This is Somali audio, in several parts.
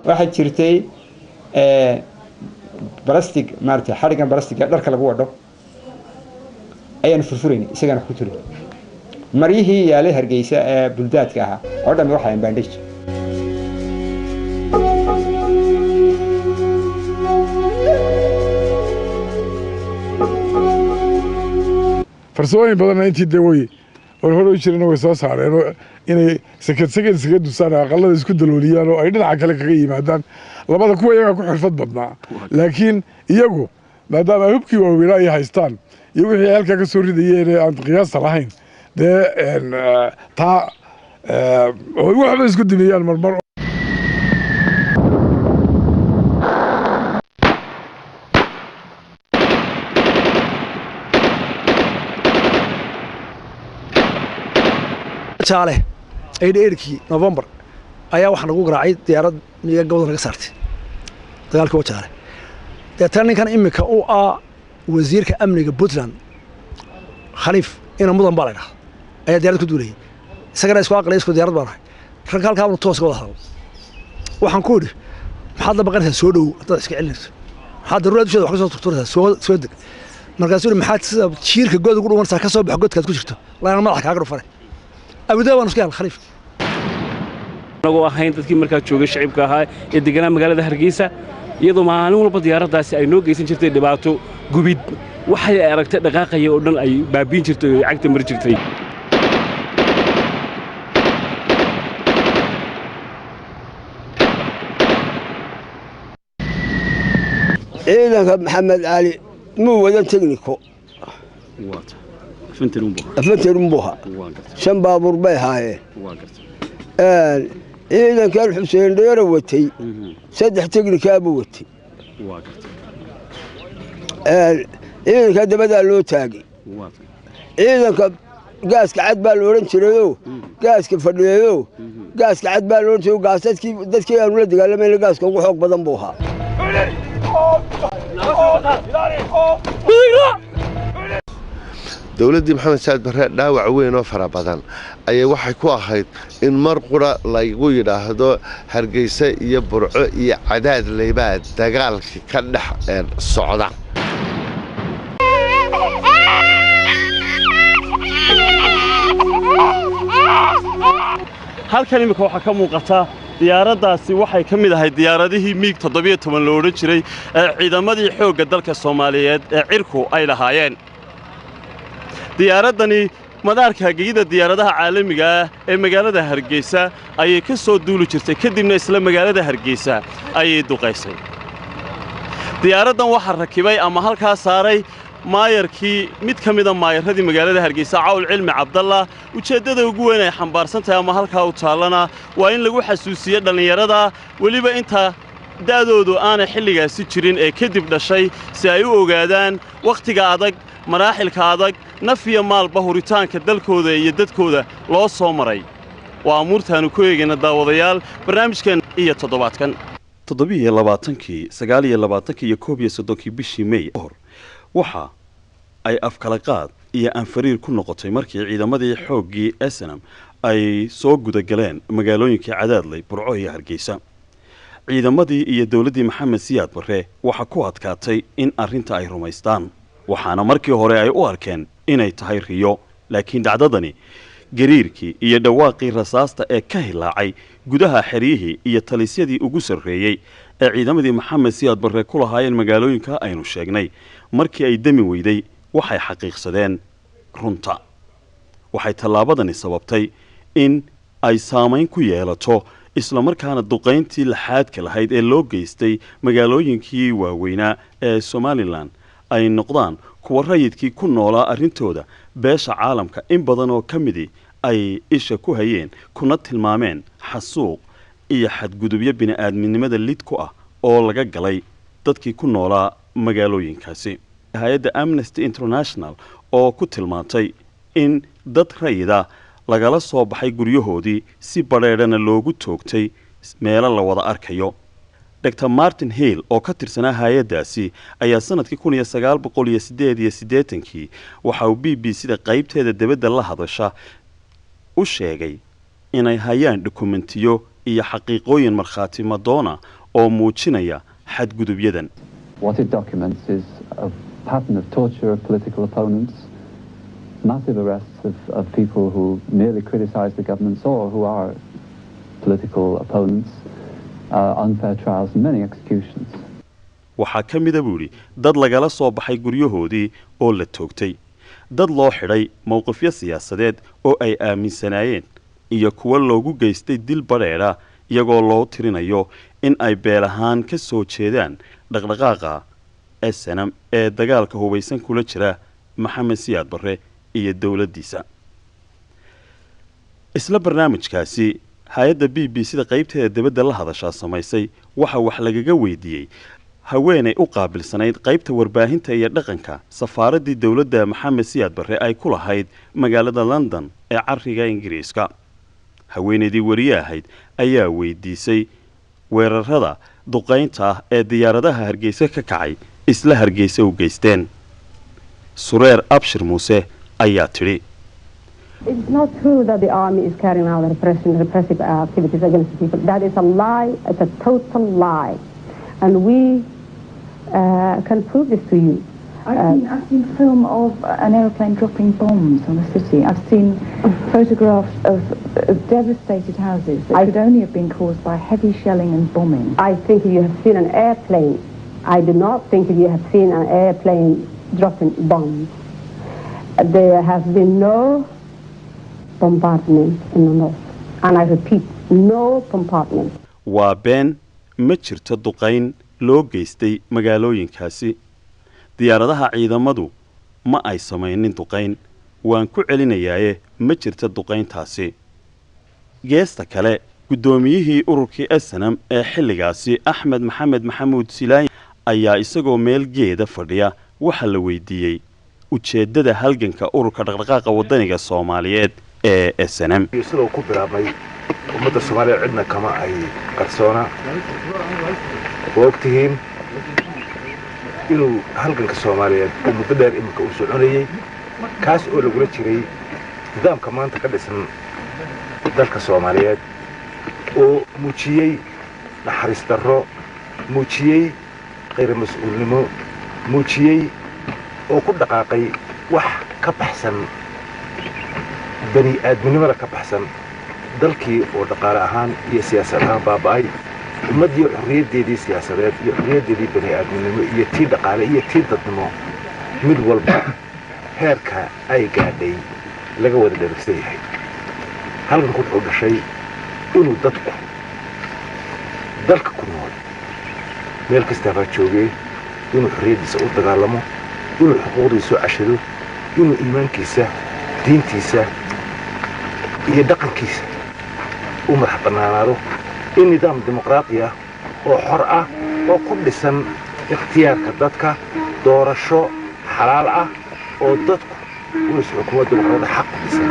waxaa jirtay بلاستيك مارتي حرقة بلاستيك درك لجوه أي نفرفرين إسقنا كتير مريه يالله هرجيسة بلدات كها هذا مروح عن بانديش فرسوين بدنا أنتي دوي والهرو يشيلنا ويساس على إنه سكت دوسنا أقل يسكت دلوليانو أيضا عكلك غيم هذا لما تكون يجوا حرفت بدنا لكن يجوا ما دام يبكي وولاية هايستان يجوا حيال كسوري دي عند قياس صلاحين ده إن تا هو واحد يسكت دلوليان مرمر شاله إيركي نوفمبر ayaa waxa lagu garaacay diyaarad niga gowda laga saartay dagaalka wajaale ninkan imika uu ah wasiirka amniga Puntland Khaliif ina mudan baa laga ayaa diyaarad ku duulay isagana isku aqlay isku diyaarad baa rahay halka uu toos wada hadal waxaan ku yiri maxaad la baqanaysaa soo dhow dad iska celinayso maxaad daruurad shada wax ka soo turturaysaa soo deg markaas uu maxaad sida jiirka god ugu dhuwanaysaa ka soo bax godkaad ku jirto laana madax kaaga dhufay abudaa waan isku yaal Khaliif anagoo ahayn dadkii markaa joogay shacabka ahaa ee deganaa magaalada Hargeysa iyadoo maalin walba diyaaradaasi ay noo geysan jirtay dhibaato gubid waxay aragtay dhaqaaqaya oo dhan ay baabiin jirtay oo cagta mar jirtay ciidanka Maxamed Ali muu wadan technico waata afantarumbuha shan baabuur bay haayeen إذا كان حسين دير وتي سدح تقني أبو وتي إذا كان بدأ له تاجي إذا كان قاس كعد بالورنت له قاس كفرنيه قاس كعد بالورنت وقاس دتك يا ولد قال لما اللي قاس كوجو حق بدن بوها dawladii maxamed saad barre dhaawac weyn oo fara badan ayay waxay ku ahayd in mar qura lagu yiraahdo Hargeysa iyo Burco iyo Cadaad leebaad dagaalkii ka dhex socda halkan imika waxa ka muuqata diyaaradaasi waxay ka mid ahay diyaaradihii MiG 17 loo oran jiray ciidamadii xoogga dalka Soomaaliyeed ee cirku ay lahaayeen diyaaradani madaarka hagida diyaaradaha caalamiga ah ee magaalada Hargeysa ayay ka soo duuli jirtay kadibna isla magaalada Hargeysa ayay duqaysay diyaaradan waxa rakibay ama halka saaray maayarkii mid kamida maayaradii magaalada Hargeysa Cawl Cilmi Cabdalla ujeedada ugu weyn ay xambaarsan tahay ama halka uu taalana waa in lagu xasuusiyo dhalinyarada waliba inta daadoodu aanay xilligaasi jirin ee kadib dhashay si ay u ogaadaan waqtiga adag maraaxilka adag nafiya maalba huritaanka dalkooda iyo dadkooda loo soo maray waa amuurtaanu ku eegayna daawadayaal barnaamijkan iyo toddobaadkan 27kii 29kii iyo 31kii bishii May waxa ay afkala qaad iyo anfariir ku noqotay markii ciidamadii xoogii SNM ay soo gudagaleen magaalooyinka Cadaadley Burco iyo Hargeysa ciidamadii iyo dawladii Maxamed Siyaad Barre waxa ku adkaatay in arinta ay rumaystaan waxaana markii hore ay u arkeen inay tahay riyo laakiin dhacdadani gariirkii iyo dhawaaqii rasaasta ee ka hilaacay gudaha xeriyihii iyo talisyadii ugu sarreeyay ee ciidamadii Maxamed Siyaad Barre ku lahaayeen magaalooyinka aynu sheegnay markii ay dami weyday waxay xaqiiqsadeen runta waxay tallaabadani sababtay in ay saameyn ku yeelato isla markaana duqeyntii laxaadka lahayd ee loo geystay magaalooyinkii waaweynaa ee Somaliland ay noqdaan kuwa rayidkii ku noolaa arintooda beesha caalamka in badan oo kamidi ay isha ku hayeen kuna tilmaameen xasuuq iyo xadgudubyo bini'aadminimada lid ku ah oo laga galay dadkii ku noolaa magaalooyinkaasi hay'adda Amnesty International oo ku tilmaantay in dad rayida lagala soo baxay guryahoodii si bareerana loogu toogtay meelo la wada arkayo Dr. Martin Hale oo ka tirsanaa hay'adaasi ayaa sanadkii 1988 waxa uu BBC-da qaybteeda dibadda la hadasha u sheegay inay hayaan dokumentiyo iyo xaqiiqooyin markhaati madoona oo muujinaya xadgudubyadan. What it documents is a pattern of torture of political opponents, massive arrests of people who merely criticize the governments or who are political opponents, unfair trials and many executions. waxaa ka mid ah buu yidhi dad lagala soo baxay guryahoodii oo la toogtay, dad loo xidhay mowqifyo siyaasadeed oo ay aaminsanaayeen, iyo kuwa loogu geystay dil badheedha iyagoo loo tirinayo in ay beel ahaan ka soo jeedaan dhaqdhaqaaqa SNM ee dagaalka hubaysan kula jira Maxamed Siyaad Barre iyo dowladdiisa. isla barnaamijkaasi hay'adda BBC-da qaybteeda dibadda la hadashaa samaysay waxa wax lagaga weydiiyey haweeney u qaabilsanayd qaybta warbaahinta iyo dhaqanka safaaraddii dowladda Maxamed Siyaad Barre ay ku lahayd magaalada London ee cariga Ingiriiska. haweeneydii wariye ahayd ayaa weydiisay weerarada duqaynta ah ee diyaaradaha Hargeysa ka kacay isla Hargeysa u geysteen. Sureer Abshir Muuse ayaa tidhi It's not true that the army is carrying out repressive activities against the people. That is a lie. It's a total lie. And we can prove this to you. I've seen film of an aeroplane dropping bombs on a city. I've seen photographs of devastated houses that could only have been caused by heavy shelling and bombing. I think you have seen an airplane. I do not think you have seen an airplane dropping bombs. There has been no bombardment in the north. And I repeat, no bombardment. waa been ma jirto duqayn loo geystay magaalooyinkaasi. diyaaradaha ciidamadu ma ay samaynin duqayn. waan ku celinayaaye ma jirto duqayntaasi. geesta kale guddoomiyihii ururkii SNM ee xilligaasi Axmed Maxamed Maxamuud Silaay ayaa isagoo meel geeda fadhiya waxa la weydiiyey ujeeddada halganka ururka dhaqdhaqaaqa wadaniga Soomaaliyeed ee SNM. sidoo ku bilaabay ummadda Soomaaliyeed cidna kama ay qarsoona waqtigiin inuu halganka Soomaaliyeed muddo dheer imika u soconayay kaas oo lagu jiray nidaamka maanta ka dhisan dalka Soomaaliyeed oo muujiyay naxariis darro, muujiyay غير مسؤولnimo, muujiyay oo ku dhaqaaqay wax ka baxsan bani aadminimada ka baxsan dalkii oo dhaqaale ahaan iyo siyaasad ahaan baaba'ay. ummadii xorriyaddeedii siyaasadeed iyo xorriyaddeedii bani aadminimo iyo tii dhaqaale iyo tii dadnimo mid walba heerka ay gaadhay laga wada dheregsan yahay. halganku wuxuu dhashay inuu dadku dalka ku nool meel kastaba joogay inuu xorriyaddiisa u dagaalamo, inuu xuquuqdiisa u cashado, inuu iimaankiisa, diintiisa iyo dhaqankiisa u madax bannaanaado, in nidaam dimuqraadi ah oo xor ah oo ku dhisan ikhtiyaarka dadka, doorasho xalaal ah oo dadku xukuumadda dimuqraadi xaq u dhisan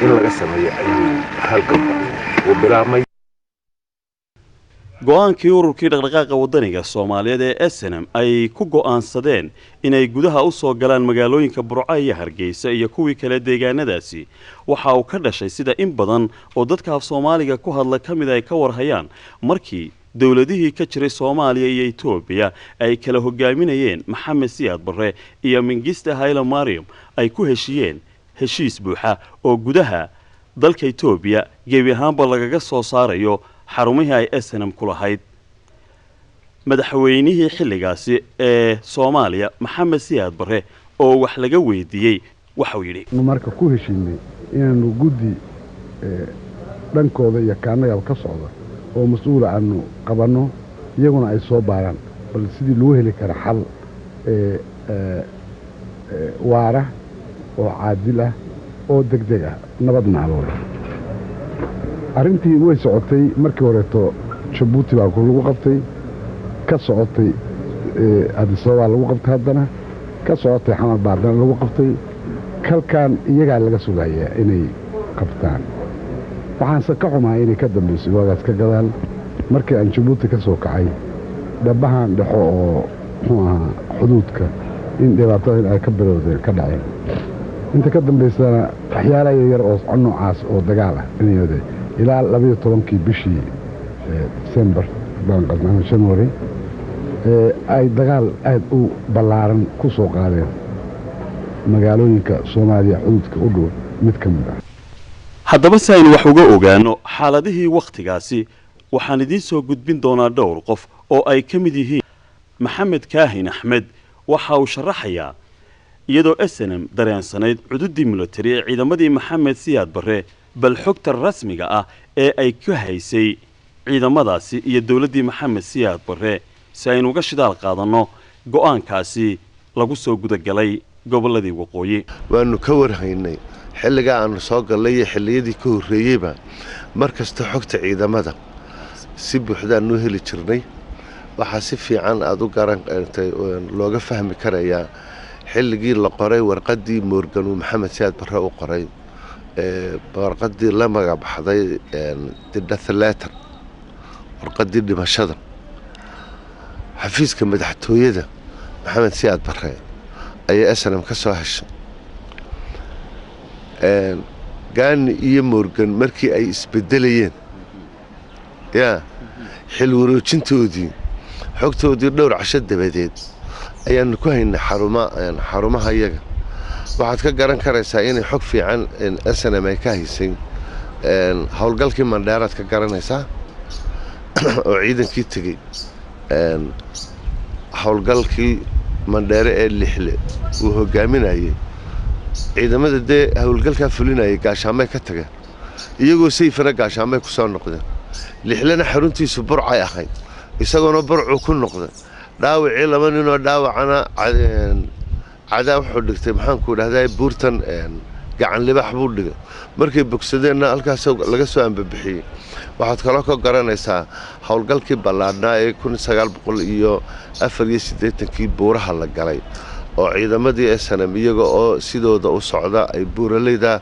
in laga sameeyo ayuu halganku u bilaabmay. go'aankii ururkii dhaqdhaqaaqa wadaniga Soomaaliyeed ee SNM ay ku go'aansadeen inay gudaha u soo galaan magaalooyinka Burco iyo Hargeysa iyo kuwii kale deegaanadaasi waxa uu ka dhashay sida in badan oo dadka af Soomaaliga ku hadla kamid ay ka warhayaan markii dawladihii ka jiray Soomaaliya iyo Itoobiya ay kala hogaaminayeen Maxamed Siyaad Barre iyo Mengistu Haile Mariam ay ku heshiyeen heshiis buuxa oo gudaha dalka Itoobiya gebi ahaanba lagaga soo saarayo xarumihii ay SNM ku lahayd. madaxweynihii xilligaasi ee Soomaaliya Maxamed Siyaad Barre oo wax laga weydiiyey waxa uu yidhi marka ku heshiinay inaanu guddi dhankooda iyo kaanayaal ka socda oo mas'uul aanu qabanno iyaguna ay soo baaraan bal sidii loo heli kara xal waara oo caadil ah oo degdeg ah nabadna abuura. arrintii way socotay markii horeeto Djibouti baa lagu qabtay, ka socotay Addis Ababa lagu qabtay, haddana ka socotay Xamar Baardan lagu qabtay. kalkan iyagaa laga sugayaa inay qabtaan. waxaanse ka xumaa inay ka dambaysay waagaas ka gadaal markii aan Djibouti ka soo kacay dhabahan dhexo oo muxuu ahaa xuduudka in dhibaatada ay ka bilowdeen ka dhaceen. inta ka dambaysana waxyaalaha yar oo noocaas oo dagaal ah inay ilaa 12 bishii December baan qadnaa January ay dagaal aad u ballaaran ku soo qaadeen magaalooyinka Soomaaliya xuduudka u dhow mid ka mid ah. haddaba si aynu wax uga ogaano xaaladihii wakhtigaasi waxaan idiin soo gudbin doonaa dhowr qof oo ay ka mid yihiin maxamed kaahin axmed waxa uu sharaxayaa iyadoo SNM dareensanayd cududii military ee ciidamadii maxamed siyaad barre bal xogta rasmiga ah ee ay ka haysay ciidamadaasi iyo dawladdii maxamed siyaad barre si aynu uga shidaal qaadanno go'aankaasi lagu soo gudagalay gobolladii waqooyi. waanu ka warhaynay xilliga aanu soo galay iyo xilliyadii ka horreeyeyba mar kasta xogta ciidamada si buuxda aanu heli jirnay. waxaa si fiican aad u garan looga fahmi karayaa xilligii la qoray warqaddii Morgan uu maxamed siyaad barre u qoray warqaddii la magac baxday the death letter warqaddii dhimashada xafiiska madaxtooyada maxamed siyaad barre ayaa SNM ka soo heshay. gaani iyo Morgan markii ay isbedelayeen xil wareejintoodii xogtoodii dhowr casho dabadeed ayaanu ku haynay xarumaha iyaga. waxaad ka garan karaysaa inay xog fiican SNM ay ka haysay howlgalkii Mandheeraad ka garanaysaa oo ciidankii tegey howlgalkii Mandheere ee Lixle uu hogaaminayay ciidamada dee howlgalkaa fulinayay gaashaamay ka tageen iyagoo sayfana gaashaamay ku soo noqdeen. Lixlena xaruntiisu burcay ahayd isagoona burcu ku noqday dhaawacii laba ninoo dhaawacana cadaa wuxuu dhigtay maxaanku idhahdaa buurtan gacan libax buu dhigay markay bogsadeenna halkaas laga soo ambabixiyey. waxaad kaloo ka garanaysaa howlgalkii ballaadhnaa ee 1984 buuraha la galay oo ciidamadii SNM iyaga oo sidooda u socda ay buuraleyda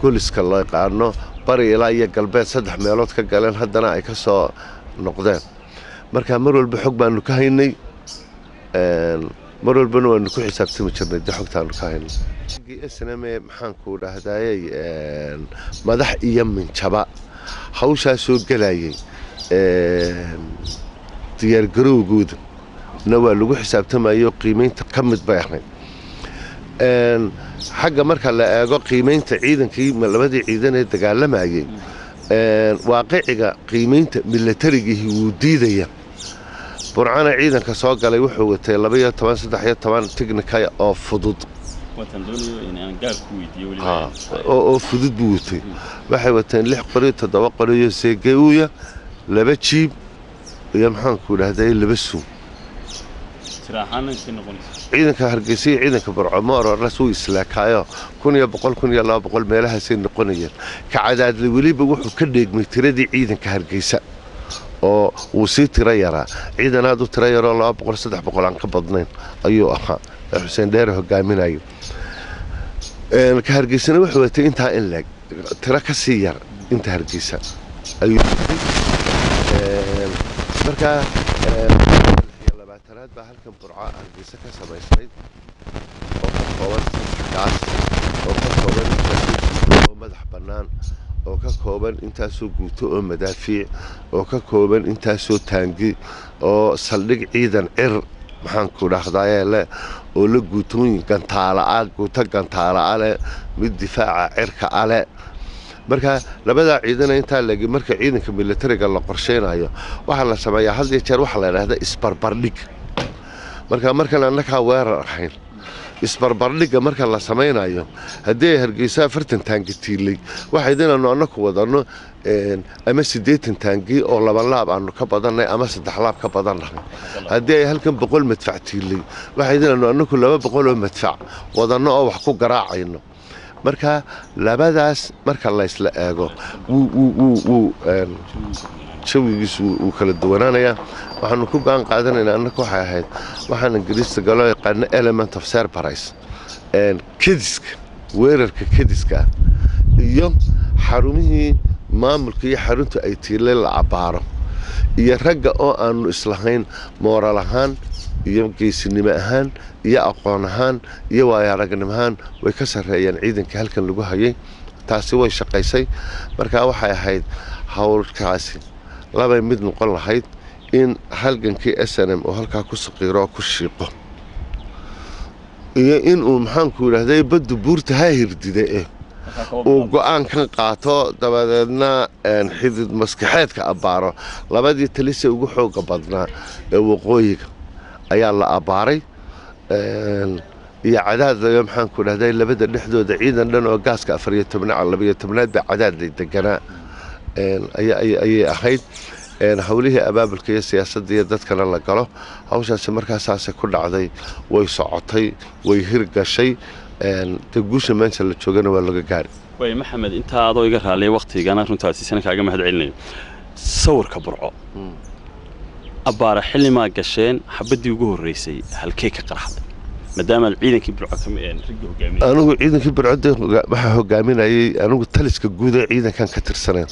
goliska loo yaqaano bari ilaa iyo galbeed 3 meelood ka galeen haddana ay ka soo noqdeen. marka mar walba xog baanu ka haynay mar walbana waanu ku xisaabtami jirnay xogtaanu ka haynay. SNM maxaanku idhahdaayey madax iyo minjaba hawshaa soo galayay diyaargarowgooda na waa lagu xisaabtamayo qiimaynta ka mid bay ahayd. xagga marka la eego qiimaynta ciidankii labadii ciidan ee dagaalamayay waaqiciga qiimaynta milatarigii wuu diidaya. burcana ciidanka soo galay wuxuu watay 12-13 technical oo fudud oo fudud buu watay. waxay wateen 6 qori 7 qori iyo seegeuya 2 jiib iyo maxaanku idhahdaa 2 suun. ciidanka Hargeysa iyo ciidanka Burco la soo islaakaayo 100-200 meelahaasay noqonayeen. ka cadaadle weliba wuxuu ka dheegmay tiradii ciidanka Hargeysa oo uu sii tira yaraa ciidan aad u tira yaroo 200-300 aan ka badnayn ayuu ahaa Xuseen Dheere hogaaminayo. ka Hargeysana wuxuu watay intaa in leeg tira ka sii yar inta Hargeysa ayuu marka labaatanaad baa halkan Burco Hargeysa ka samaysay oo ka kooban gaas oo ka kooban oo madax bannaan oo ka kooban intaasoo guuto oo madaafiic oo ka kooban intaasoo taangi oo saldhig ciidan maxaanku idhahdaayele oo la guutooyin guuto gantaala ale mid difaaca cirka ale. marka labadaa ciidana intaa lagi marka ciidanka militariga la qorsheynayo waxaa la sameeyaa had iyo jeer waxaa la idhahdaa isbarbardhig. markan annagaa weerar ahayn isbarbardhigga marka la samaynayo haddii Hargeysa 40 taangi tiilay waxay inaanu annagu wadano ama 80 taangi oo 2 laab aanu ka badanay ama 3 laab ka badanay. haddii ay halkan 100 madfac tiilay waxay inaanu annagu 200 oo madfac wadano oo wax ku garaacayno. marka labadaas marka la isla eego jawigiisu uu kala duwanaanayaa. waxaanu ku go'aan qaadanaynaa annagu waxay ahayd waxaan ingiriista galoo yaqaano element of surprise kediska weerarka kediska iyo xarumihii maamulka iyo xarunta ay tiilay la cabaaro iyo ragga oo aanu islahayn mooral ahaan iyo geesinimo ahaan iyo aqoon ahaan iyo waayo-aragnimo ahaan way ka sarreeyeen ciidanka halkan lagu hayay. taasi way shaqaysay. markaa waxay ahayd howlkaasi labay mid noqon lahayd in halgankii SNM oo halkaa ku saqiiro oo ku shiiqo iyo in uu maxaanku yidhaahday baddu buurta ha hirdida uu go'aan kan qaato dabadeedna xidid maskaxeedka abbaaro labadii talise ugu xooga badnaa ee waqooyiga ayaa la abbaaray iyo cadaad laga maxaanku yidhahday labada dhexdooda ciidan dhan oo gaaska 12 baa cadaad lay deganaa ayay ahayd hawlihii abaabulka iyo siyaasadda iyo dadkana la galo hawshaasi markaasaasay ku dhacday way socotay way hirgashay guusha meesha la joogana waa laga gaari way maxamed inta adoo iga raaliya waqtigana runtaasi sana kaaga mahad celinayo sawirka burco abbaara xilli ma gasheen xabadii ugu horeysay halkee ka qarxday maadaama ciidankii burco rigi hogaaminay anigu ciidankii burco waxa hogaaminayay anigu taliska guud ee ciidankan ka tirsaneen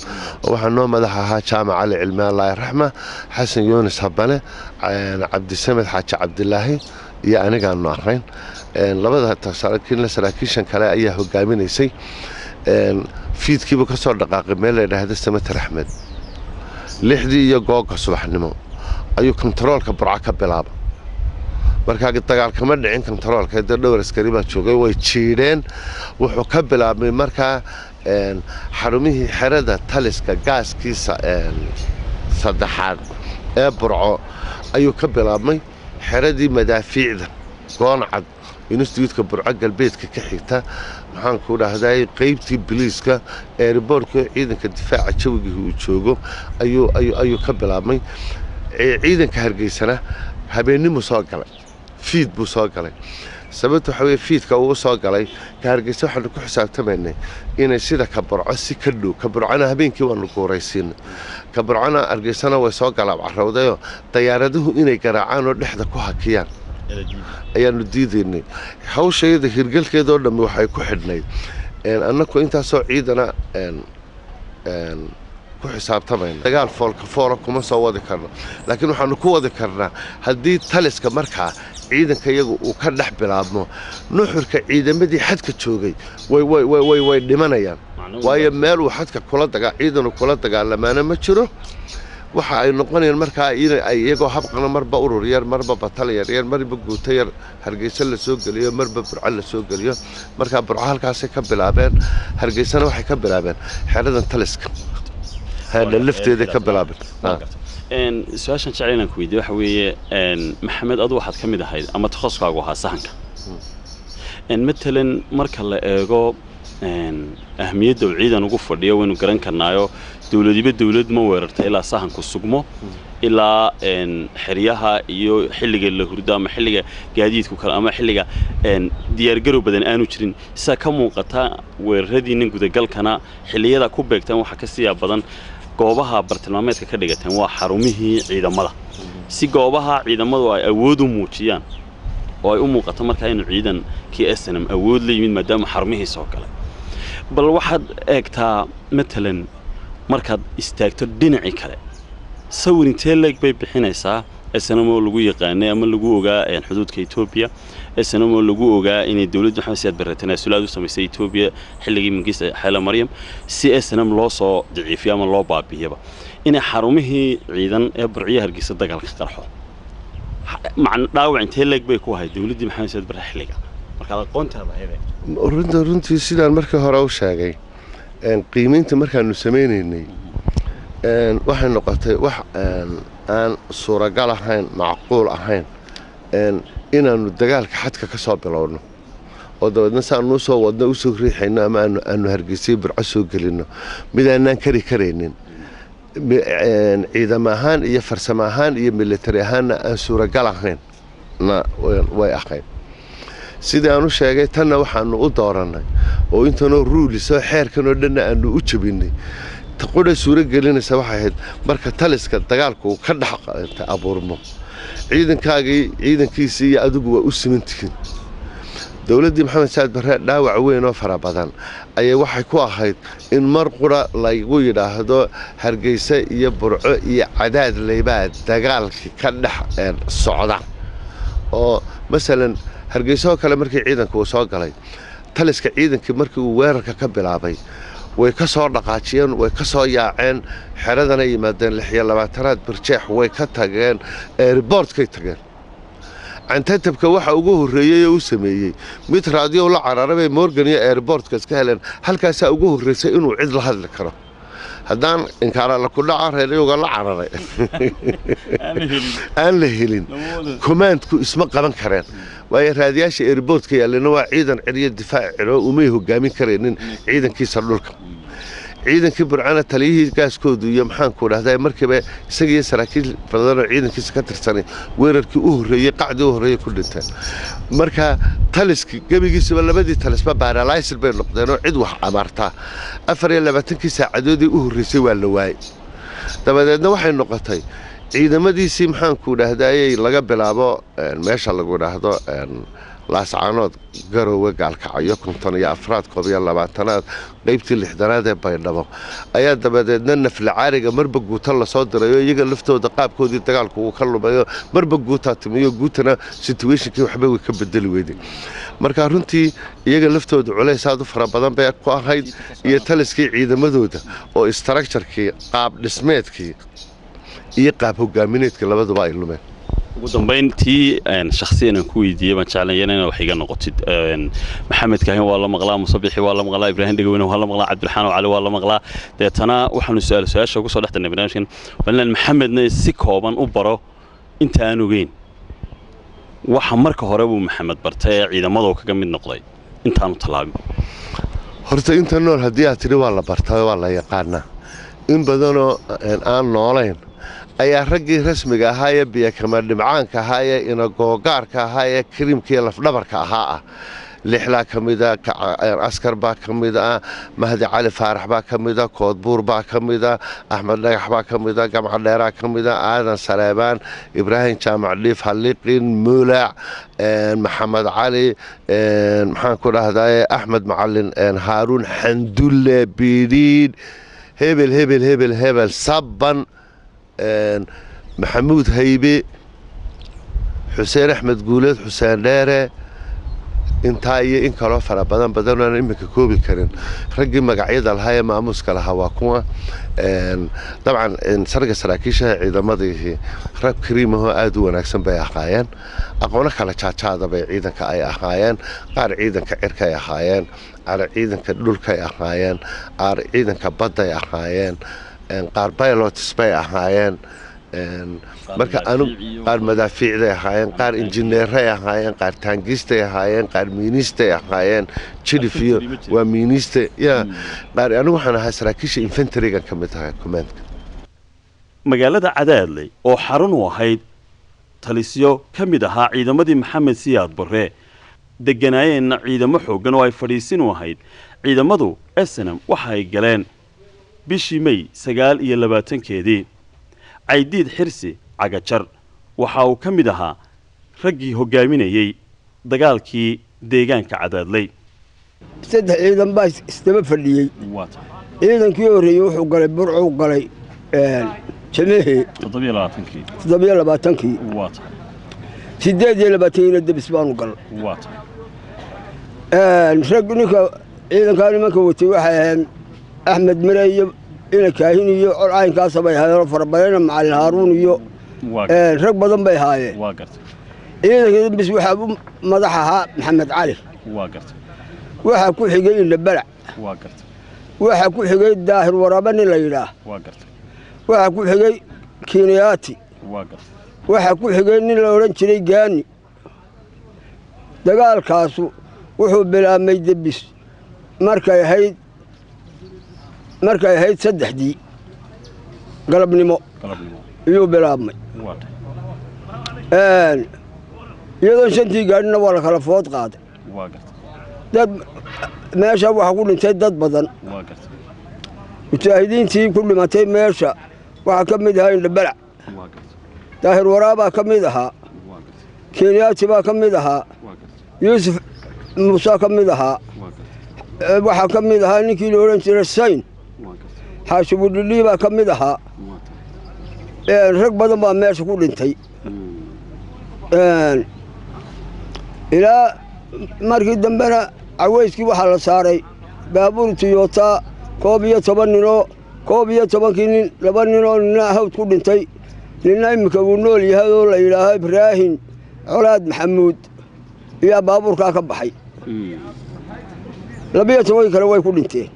waxa noo madax ahaa jaamac cali cilmi allah raxma xasan yoonis habane cabdisamed xaaji cabdilaahi iyo anigaanu ahayn labada saraakiishan kale ayaa hogaaminaysay fiidkiiba ka soo dhaqaaqay meel la yidhaahdo samater axmed 6dii iyo googa subaxnimo ayuu kontaroolka burco ka bilaaba markaa dagaal kama dhicin kontaroolka dhowr askari baa joogay way jiidheen wuxuu ka bilaabmay markaa xarumihii xerada taliska gaaskiisa saddexaad ee burco ayuu ka bilaabmay xeradii madaafiicda gooncad instituutka burco galbeedka ka xigta maxaanku dhahday qaybtii biliiska eeriboorka ciidanka difaaca jawigii uu joogo ayuu ka bilaabmay ciidanka hargeysana habeenimo soo galay fiid buu soo galay sababta waxa weeye fiidka uu soo galay ka hargeysa waxaanu ku xisaabtamaynay inay sida ka burco si ka dhow ka burcana habeenkii waanu guuraysiinay ka burcana hargeysana way soo galaab carrawdayo dayaaraduhu inay garaacaan oo dhexda ku hakiyaan ayaanu diidaynay hawshayada hirgalkeedoo dhammi waxay ku xidhnayd annaku intaasoo ciidana ku xisaabtamayna dagaal foolka foola kuma soo wadi karno laakiin waxaanu ku wadi karnaa haddii taliska markaa ciidanka iyagu uu ka dhex bilaabmo nuxurka ciidamadii xadka joogay way dhimanayaan waayo meel uu xadka ciidanu kula dagaalamaana ma jiro waxa ay noqonayaan markaa ay iyagoo habqana marba urur yar marba batal yar marba guuto yar hargeysa la soo geliyo marba burco la soo geliyo markaa burco halkaasay ka bilaabeen hargeysana waxay ka bilaabeen xeradan taliska lafteeda ka bilaabeen su-aashan jecel inaan ku weydiiyo waxa weeye maxamed adu waxaad ka mid ahayd ama takhaasuskaagu ahaa sahanka matalan marka la eego ahmiyadda uu ciidan ugu fadhiyo waynu garan karnaayo dawladiba dawlad ma weerarta ilaa sahanku sugmo ilaa xeryaha iyo xilliga la hurdo ama xilliga gaadiidku kale ama xilliga diyaargarow badan aanu jirin sida ka muuqata weeraradiina gudagalkana xilliyada ku beegtaan waxa ka siya badan goobaha bartilmaameedka ka dhigateen waa xarumihii ciidamada si goobaha ciidamadu ay awood u muujiyaan oo ay u muuqato markaa inuu ciidankii SNM awood la yimid maadaama xarumihii soo galay bal waxaad eegtaa matalan markaad istaagto dhinacii kale sawir intee leeg bay bixinaysaa SNM oo lagu yaqaanay ama lagu ogaa xuduudka Itoobiya SNM oo lagu ogaa inay dawladda Maxamed Siyaad Barre tanaasulaad u samaysay Itoobiya xilligii Mingiista Xayla Maryam si SNM loo soo daciifiyo ama loo baabiyaba inay xarumihii ciidan ee burciya hargeysa dagaalka qarxo macna dhaawac intee leeg bay ku ahayd dawladda Maxamed Siyaad Barre xilliga marka aqoontaada hay'ad runtii sidaan markii hore u sheegay qiimeynta markaanu sameynaynay waxay noqotay wax aan suuragal ahayn macquul ahayn inaanu dagaalka xadka ka soo bilowno oo dabeedna saanu soo wadno u soo riixayno ama aanu hargeysay burco soo gelino midaanaan karaynin ciidamo ahaan iyo farsamo ahaan iyo military ahaanna aan suuragal ahayn way ahayd sidii aan u sheegay tanna waxaanu u doorannay oo intanoo ruulisoo xeerkanoo dhanna aanu u jabinay taqudha suuro gelinaysa waxay ahayd marka taliska dagaalku uu ka dhex abuurmo ciidankiisii iyo adigu waa u simantihiin dawladdii Maxamed Siyaad Barre dhaawac weyn oo fara badan ayay waxay ku ahayd in mar qura lagu yidhaahdo hargeysa iyo burco iyo cadaad laybaa dagaalkii ka dhex socda oo masalan hargeysa oo kale markii ciidanku uu soo galay taliska ciidankii markii uu weerarka ka bilaabay way ka soo dhaqaajiyeen way ka soo yaaceen xeradana yimaadeen 26aad birjeex way ka tageen airportkay tageen cantatabka waxa ugu horeeyay oo uu sameeyay mid raadiyo la cararabay Morgan iyo airportka iska heleen halkaas ugu horeysay inuu cid la hadli karo haddaan inkaara la ku dhaca reeriyoga la cararay aan la helin commandku isma qaban kareen way raadiyaasha airportka yaalina waa ciidan ciriyo difaac ciro uma hogaamin kareenin ciidankiisa dhulka ciidankii burcana taliyihii gaaskoodu iyo maxaan ku dhahday markiiba isaga saraakiil badan oo ciidankiisa ka tirsanay weerarkii u horeeyay qacdi u horeeyay ku dhinteen marka taliski gabigiisaba labadii talisba paralyzed bay noqdeen oo cid wax amarta 24 saacadoodii u horeysay waa la waayay dabadeedna waxay noqotay ciidamadiisii maxaan ku dhahday laga bilaabo meesha lagu dhahdo laascaanood garowe gaalkacyo 54 koob iyo 20aad qaybtii 6aad ee baydhabo ayaa dabadeedna nafla caariga marba guuta la soo diray oo iyaga laftooda qaabkoodii dagaalku uu ka lumayo marba guuta timiyo guutana situationkii waxba way ka bedeli weydeen marka runtii iyaga laftooda culays aad u fara badan bay ku ahayd iyo taliskii ciidamadooda oo structure-kii qaab dhismeedkii iyo qaab hogaamineedka labaduba ay lumeen ugu dambeyntii shakhsiyan ku weydiiyay baan jeclahay inaan wax iga noqotid maxamed kaahin waa la maqlaa musabixi waa la maqlaa ibraahim dhagaweyne waa la maqlaa cabdiraxmaan cali waa la maqlaa deetana waxaanu su'aasha ugu soo dhaxdana barnaamijkan walna maxamedna si kooban u baro inta aan ogeyn waxa marka hore uu maxamed bartay ciidamada kaga mid noqday intaanu talaabin horta inta nool hadii aad tiri waa la bartay waa la yaqaana in badanoo aan noolayn ayaa raggii rasmiga ahaa ee biyo kama dhimcaanka ahaa ee ina googaarka ahaa ee kariimkii lafdhabarka ahaa lixlaa ka mid ah askar baa ka mid ah mahdi cali faarax baa ka mid ah koodbuur baa ka mid ah axmed dhagax baa ka mid ah gamca dheeraa ka mid ah aadan saleebaan ibraahim jaamac dhiif halliqin muulaac maxamed cali maxaan ku dhahdaa axmed macalin haaruun xandulle biidhiidh hebel sabban maxamuud haybe xuseen axmed guuleed xuseen dheere intaa iyo in kaloo fara badan aan iminka koobi karin raggii magacyada lahaa ee maamuuska lahaa waa kuwa dabcan sarga saraakiisha ciidamadii rag kariimahoo aad u wanaagsan bay ahaayeen aqoono kala jaajaada bay ciidanka ay ahaayeen qaar ciidanka cirka ay ahaayeen qaar ciidanka dhulka ay ahaayeen qaar ciidanka badda ay ahaayeen qaar pilots bay ahaayeen marka anu qaar madaafiicday ahaayeen qaar injineeray ahaayeen qaar taangistay ahaayeen qaar miinistay ahaayeen jilifiyo waa miiniste ya qaar anigu waxaan ahaa saraakiisha infantrygan ka mid ahaa commandka magaalada Cadaadley oo xarun u ahayd talisyo ka mid ahaa ciidamadii Maxamed Siyaad Barre deganaayeen ciidamo xoogan oo ay fadhiisin u ahayd ciidamadu SNM waxa ay galeen bishii May 29keedii عيديد حرسي عجاجر وحاو كمدها رجي هجاميني دجالكي ديجان كعدادلي. سد إذا باس استمفلي. إذا كيوري يوحو قلي برعو قلي شنيه. تضبيع لباتنكي. سداد لباتين الدبسبان قل. نشرقنيك إذا كان مكوتي واحد أحمد مريم إلى كاهنية عين كاسبة هاي فربنا مع الهارون يو رق بدن بي هاي إذا بس وحب مدحها محمد علي وحب كل حقين لبلع وحب كل حقين داهر ورابني ليلاه وحب كل حقين كينياتي وحب كل حقين لورنشري جاني دقال كاسو وحب بلا ما يدبس مركا هيد markay ahayd 3 galabnimo iyo bilaabmay iyadoo shantii gaadhina waa la kala food qaaday dad meesha waxa ku dhintay dad badan mujaahidiintii ku dhimatay meesha waxa ka mid ahaa indhabalac daahir waraaba ka mid ahaa kenyaati baa ka mid ahaa yuusuf muuse ka mid ahaa waxa ka mid ahaa ninkii la oran jiray sayn حاشب اللي بقى كمدها ركب ما ماشي كل انتي إلى مركز دمبنا عويسكي وحلا صاري بابور تويوتا koob iyo tobankii nin laba nin oo nina hawd ku dhintay nina iminka wuu nool yahay oo la yidhaaho ibraahim colaad maxamuud iyaa baabuurkaa ka baxay 12 kale way ku dhinteen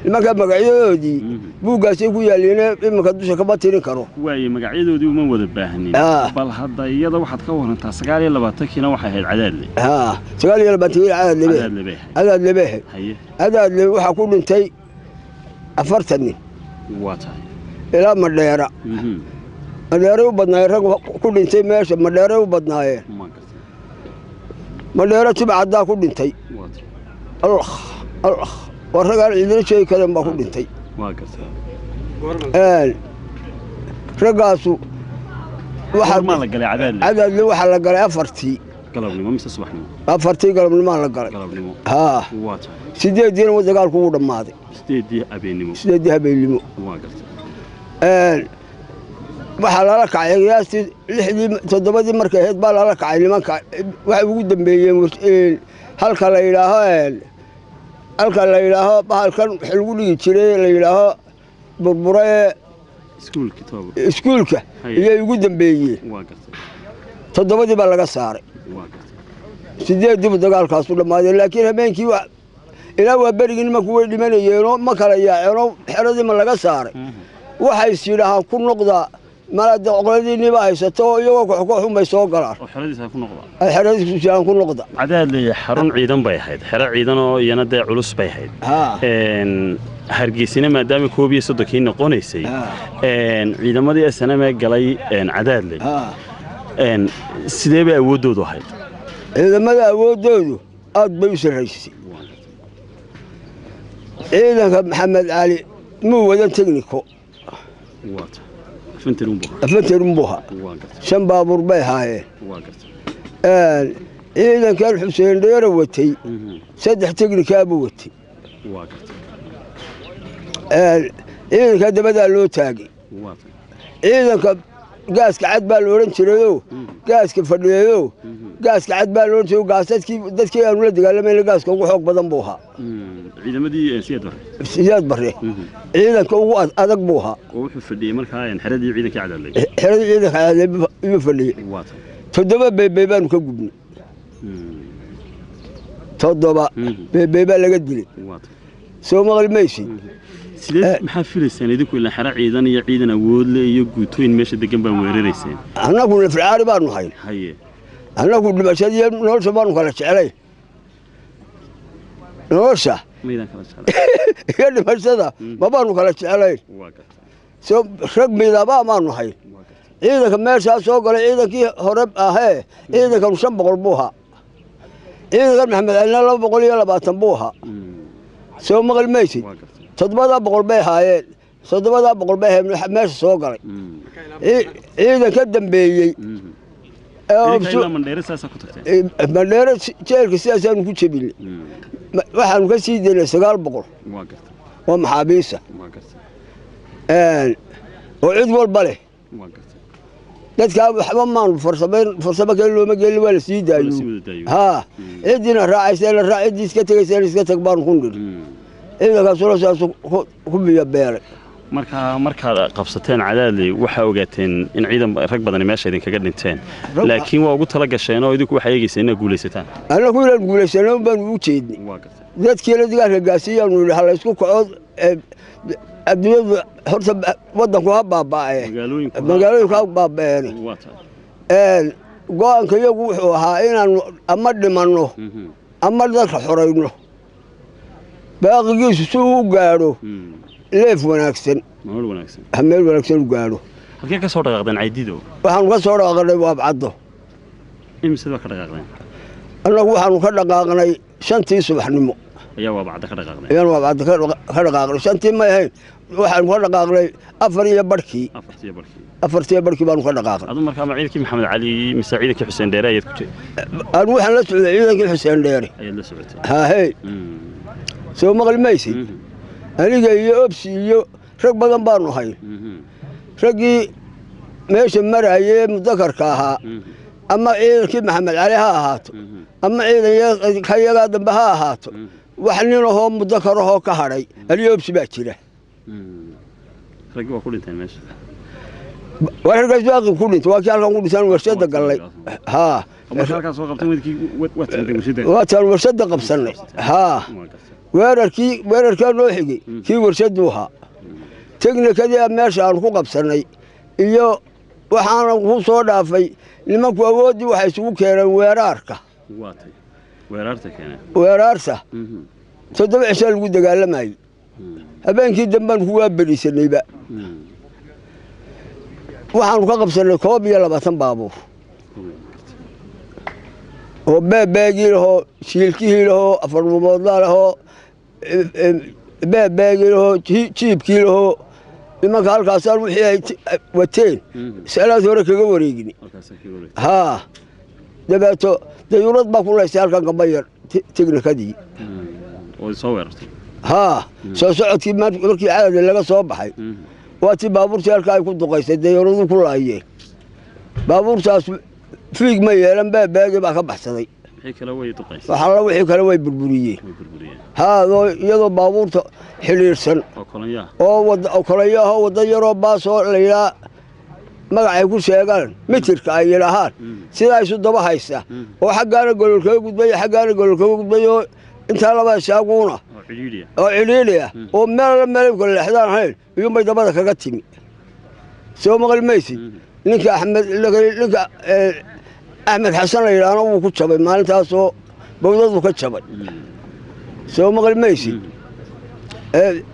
nimanka magacyadoodii buuggaasay ku yaalliin iminka dusha kama tirin karo waaye magacyadoodii uma wada baahnin bal hadda iyada waxaad ka warantaa 29kiina waxay ahayd cadaadle 29 cadaadle cadaadle waxaa ku dhintay 40 nin waa tahay ilaa madheera madheeray u badnaayeen rag ku dhintay meesha madheeray u badnaayeen madheera tibcaddaa ku dhintay allah ورجال عندنا شيء كذا ما كل انتي. رجاسو. واحد ما لقى عدد. عدد اللي واحد لقى أفرتي. قلبني ما مستسمحني. أفرتي قلبني ما لقى. قلبني. ها. واضح. سيدي دين وزقال كود ماضي. سيدي أبيني مو. سيدي أبيني مو. واقف. waxaa lala kacay qiyaastii 6 markay ahayd baa lala kacay nimanka waxay ugu dambeeyeen halka la yidhaaho bahalkan waxa lagu dhigi jiray la yidhaaho burbure iskuulka iyay ugu dambeeyeen 7 baa laga saaray 8 dagaalkaas u dhamaaday laakiin habeenkii ilaa waa berigii nimanku way dhimanayeen ma kala yaaceen xeradii ma laga saaray waxay sidaahan ku noqdaa مالد عقلتي نباي ستو يوك حكومة يسوقلار. وحردي ساكون نقطة. الحردي ساكون نقطة. عدد اللي حرون عيدان بيحيد، حرق عيدانو ينادى علوس بيحيد. إن هرجيسنا ما دام كوبي صدقين نقوني سي. إن عيدان ما دي السنة ما جلاي إن عدد اللي. إن سيدي أودو ده هيد. إذا ما أودو أضبط الرئيسي. إذا محمد علي مو ولا تكنيكو. واضح. فنترون بوها شن بابور بيها إذا كان حسين دير وتي سدح تقري كابو وتي إذا كان بدأ لو تاقي إذا كان قاسك عد بالورنش لو قاسك فديو قاسك عد بالورنش وقاسك دتك يا ولد قال لي قاسك وحوق بدن بوها إذا ما دي سياد بري إذا كان أدق بوها وحو فدي مركا يعني حردي عيدك عدل لي حردي عيدك عدل يفدي تدبا بيبان كغبني تدبا بيبان لا قدلي سو مغل ميسي سيدي maxaa filaysaan idinku ilaa xara ciidan iyo ciidan awood leh iyo guutooyin meesha degan baa weerarayseen anagu filcaari baanu hayn haye anagu dhimashadii nolosha baanu kala jecelay nolosha meedan kala jecelay iyo dhimashada ma baanu kala jecelay soo rag midaba maanu hayn ciidanka meesha soo galay ciidankii hore ahee ciidanka 500 buuha ciidanka maxamed ali 220 buuha soo maqal meesha 700 bay haayeen 700 bay meesha soo galay ciidan ka dambeeyay mandheero jeelka sidaasaan ku jebinay waxaanu ka sii daynay 900 waa maxaabiisa oo cid walba leh dadka waxba maanu farsamo kale looma gelin waa la sii daayo haa ciidina raacaysa la raacidiis ka tagaysa iska tag baan ku nidhi إذا كسروا ساس كبيا بير. مركا قفصتين عدالي وحاوجتين إن عيدا ركبة ماشي إذا كجد نتين لكن وأقول تلاقي شيء ويدك وحيجي سنة جولستان. أنا أقول جولستان بنوتشيدني. ذات كيلو دقيقة الجاسية ونقول حلا يسكو قعود الدنيا حرص وضعوا بابا. مقالوا بابا يعني. قان كيجوا هاينا أمد منه أمد ذاك حرينه. باقي سوق قالوا ليف وناكسن مال وناكسن هميل وناكسن قالوا halkee ka soo dhaqaaqdeen caydido waxaan ka soo dhaqaaqnay waa bacdo imsada ka dhaqaaqdeen anagu waxaan ka dhaqaaqnay 5tii subaxnimo ayaa waa bacdo ka dhaqaaqdeen ayaa waa bacdo ka dhaqaaqnay 5tii ma ahayn waxaan ka dhaqaaqnay 4 iyo barkii 4 iyo barkii baan ka dhaqaaqnay adu markaa ciidankii maxamed cali mise ciidankii xuseen dheere ayaad ku jirtay aan waxaan la socday ciidankii xuseen dheere ayaad la socotay ha hey soo maqal maysi aniga iyo obsi iyo rag badan baanu hay ragii meesha marayay mudakarka ahaa ama ciidankii maxamed cali ha ahaato ama ciidan kayaga dambe ha ahaato wax nin ahoo muddo karahoo ka hadhay alyoobsi baa jira raggi waa ku dhinteen meesha waa raggaas baaqi ku dhintay waa kii halkan ku dhintaan warshada gallay haa halkaas soo qabtay wadkii warshada waataan warshada qabsanay haa weerarkaa noo xigay kii warshaduu ahaa teknikadii meesha aan ku qabsannay iyo waxaanan ku soo dhaafay nimanku awooddii waxay isugu keeneen weeraarta keeneen 7 cisho lagu dagaalamayay habeenkii dambaan ku waa berisanayba waxaanu ka qabsannay 12 baabuur oo beebeegii lahoo shiilkihii lahoo afarmumoodla lahoo beebeegii lahoo jiibkii lahoo nimanka halkaasaan wixii ay wateen salaad hore kaga wareegin haa dabeeto dayuurad baa ku laystay halkan gabayar teknikadii oo soo weerartay haa soo socodkii markii caadi laga soo baxay waa tii baabuurtii halka ay ku duqaysay dayuuradu ku laayeen baabuurtaas fiig ma yeelan beebeegii baa ka baxsaday wixii kale way burburiyeen haa iyadoo baabuurta xiliirsan oo kolayaho wadda yaroo baasoo layidhaa magacay ku sheegaan mitirka ay yidhaahaan sidaa isu daba haysta oo xaggaana golol kaga gudbaya xaggaana golol kaga gudbayo intaa laba shaaguuna oo cidhiidhi ah oo meel kale leexdaan ahayn iyuunbay dabada kaga timi soo maqli maysid ninka axmed xasan la yidhaahna wuu ku jabay maalintaasoo bawdadu ka jabay soo maqli maysid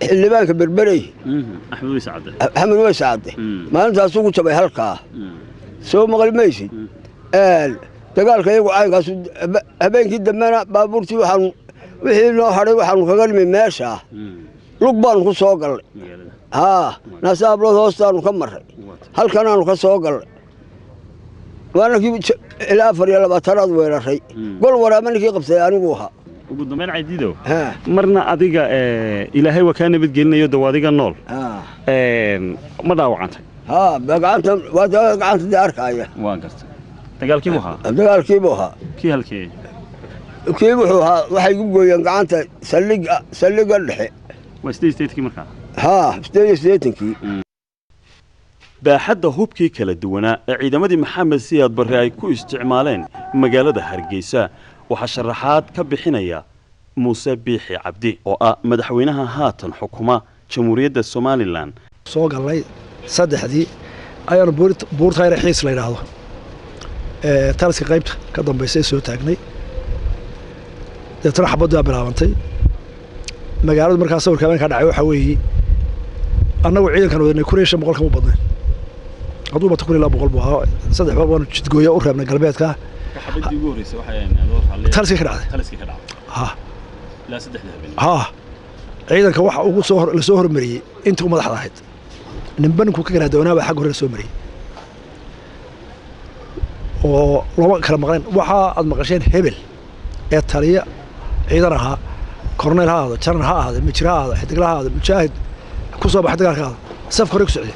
xildhibaanka berberey axmed weys cadde maalintaasuu ku jabay halkaa soo maqli maysid dagaalka iyagu caynkaas habeenkii dambena baabuurtii wixii noo hadhay waxaanu kaga nimi meeshaa lug baanu ku soo gallay haa naasaablood hoostaanu ka marray halkanaanu ka soo gallay waanakii ilaa 24aad weeraray gol waraama ninkii qabsaday anigu ahaa ugu dambeyn caydiidow marna adiga ilaahay waa kaa nabadgelinayo daw adiga nool ma dhaawacantay haa gacanta dee arkaaya waan gartay dagaalkii buu ahaa kii halkee kii wuxuu ahaa waxay ku gooyeen gacanta saldhigga dhexe waa 8 markaa haa 8 baaxadda hubkii kala duwanaa ee ciidamadii maxamed siyaad barre ay ku isticmaaleen magaalada hargeysa waxaa sharaxaad ka bixinaya muuse biixi cabdi oo ah madaxweynaha haatan xukuma jamhuuriyadda somalilan soo galnay 3dii ayaanu buurtayra xiis la yidhaahdo taliska qaybta ka dambaysay soo taagnay deetana xabaddu baa bilaabantay magaaladu markaa sawirka habeenkaa dhacay waxaa weeye annagu ciidankan wadanay 500 kama badnayn hadduu bato 200 buu ahaa 3 bal waanu jidgooya u reebnay galbeedka xabadii ugu horeysay waxay taliska ka dhacday la 3 habeen ciidanka waxa ugu la soo hormariyay intii uu madaxda ahayd nimbanku ka garaadoonaaba xag hore la soo mariyay oo lama kala maqleen waxa aad maqasheen hebel ee taliya ciidan ahaa korneyl ha ahaado jaran ha ahaado mijir ha ahaado xidigla ha ahaado mujaahid ku soo baxay dagaalkaada safka hore ku socday